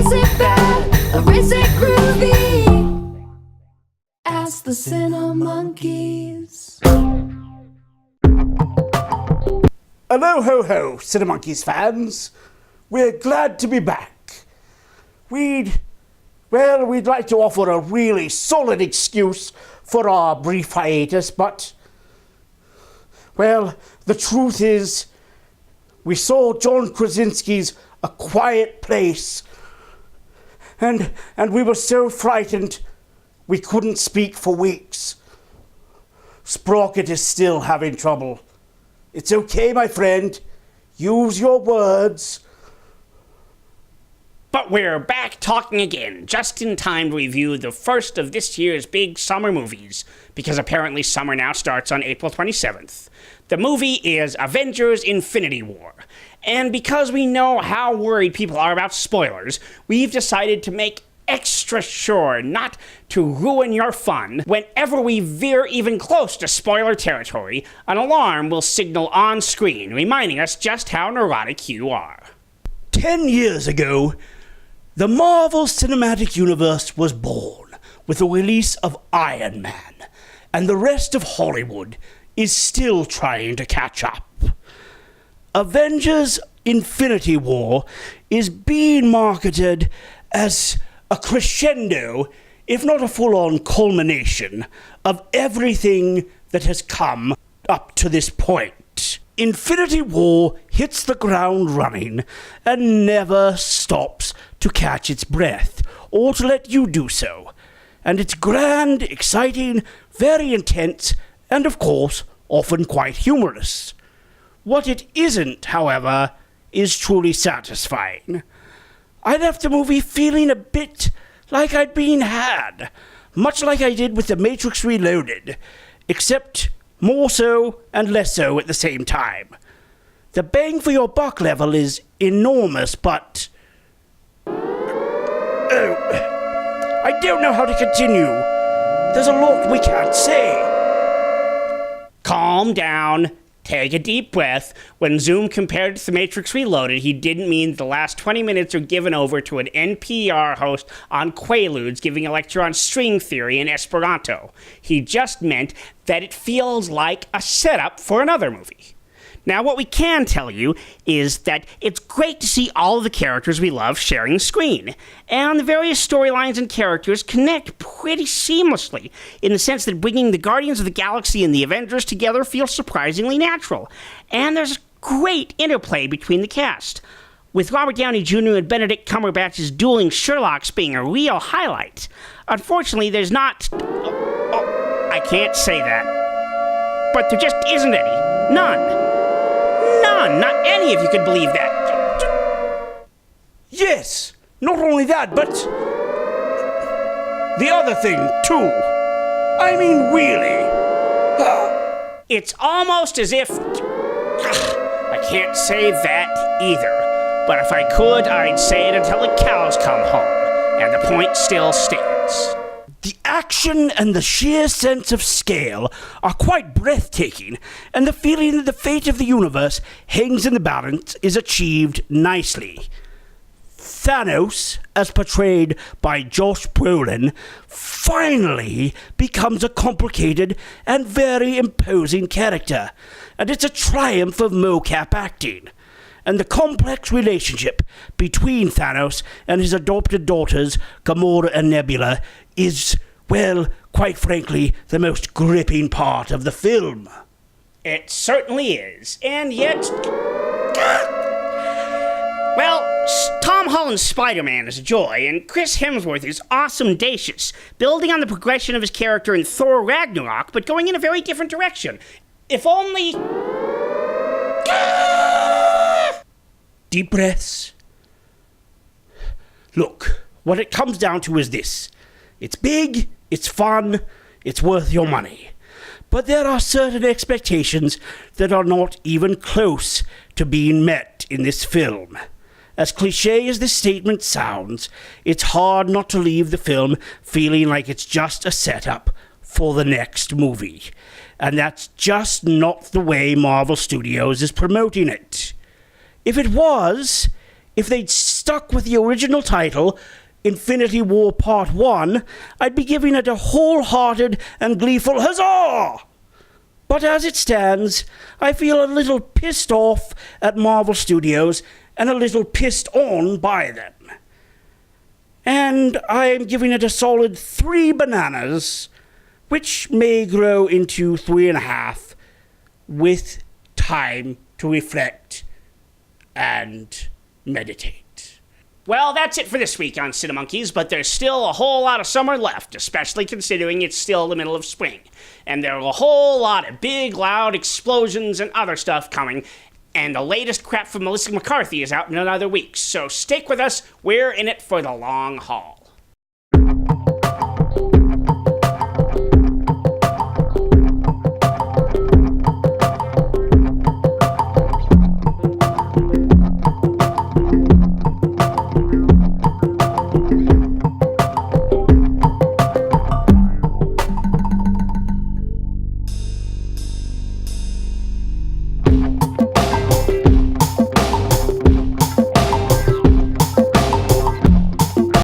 Is it bad or is it groovy? Ask the CInemonkeys. Hello, ho, ho, CInemonkeys fans. We're glad to be back. We'd like to offer a really solid excuse for our brief hiatus, but, well, the truth is, we saw John Krasinski's A Quiet Place, and we were so frightened we couldn't speak for weeks. Sprocket is still having trouble. It's okay, my friend. Use your words. But we're back talking again, just in time to review the first of this year's big summer movies, because apparently summer now starts on April 27th. The movie is Avengers: Infinity War. And because we know how worried people are about spoilers, we've decided to make extra sure not to ruin your fun. Whenever we veer even close to spoiler territory, an alarm will signal on screen, reminding us just how neurotic you are. 10 years ago, the Marvel Cinematic Universe was born with the release of Iron Man, and the rest of Hollywood is still trying to catch up. Avengers: Infinity War is being marketed as a crescendo, if not a full-on culmination, of everything that has come up to this point. Infinity War hits the ground running and never stops to catch its breath or to let you do so. And it's grand, exciting, very intense, and of course, often quite humorous. What it isn't, however, is truly satisfying. I left the movie feeling a bit like I'd been had, much like I did with The Matrix Reloaded, except more so and less so at the same time. The bang for your buck level is enormous, but... Oh, I don't know how to continue. There's a lot we can't say. Calm down. Take a deep breath. When Zoom compared to The Matrix Reloaded, he didn't mean that the last 20 minutes are given over to an NPR host on Quaaludes giving a lecture on string theory in Esperanto. He just meant that it feels like a setup for another movie. Now, what we can tell you is that it's great to see all of the characters we love sharing the screen, and the various storylines and characters connect pretty seamlessly, in the sense that bringing the Guardians of the Galaxy and the Avengers together feels surprisingly natural, and there's great interplay between the cast, with Robert Downey Jr. and Benedict Cumberbatch's dueling Sherlocks being a real highlight. Unfortunately, there's not... I can't say that. But there just isn't any. None. Not any, if you could believe that. Yes, not only that, but the other thing, too. I mean, really. It's almost as if... I can't say that either. But if I could, I'd say it until the cows come home. And the point still stands. The action and the sheer sense of scale are quite breathtaking, and the feeling that the fate of the universe hangs in the balance is achieved nicely. Thanos, as portrayed by Josh Brolin, finally becomes a complicated and very imposing character, and it's a triumph of mocap acting. And the complex relationship between Thanos and his adopted daughters, Gamora and Nebula, is, well, quite frankly, the most gripping part of the film. It certainly is, and yet... Well, Tom Holland's Spider-Man is a joy, and Chris Hemsworth is awesome-dacious, building on the progression of his character in Thor Ragnarok, but going in a very different direction. If only... Deep breaths. Look, what it comes down to is this. It's big, it's fun, it's worth your money. But there are certain expectations that are not even close to being met in this film. As cliché as this statement sounds, it's hard not to leave the film feeling like it's just a setup for the next movie. And that's just not the way Marvel Studios is promoting it. If it was, if they'd stuck with the original title, Infinity War Part 1, I'd be giving it a wholehearted and gleeful huzzah! But as it stands, I feel a little pissed off at Marvel Studios and a little pissed on by them. And I'm giving it a solid 3 bananas, which may grow into 3.5 with time to reflect and meditate. Well, that's it for this week on CInemonkeys, but there's still a whole lot of summer left, especially considering it's still the middle of spring. And there are a whole lot of big, loud explosions and other stuff coming, and the latest crap from Melissa McCarthy is out in another week. So stick with us, we're in it for the long haul.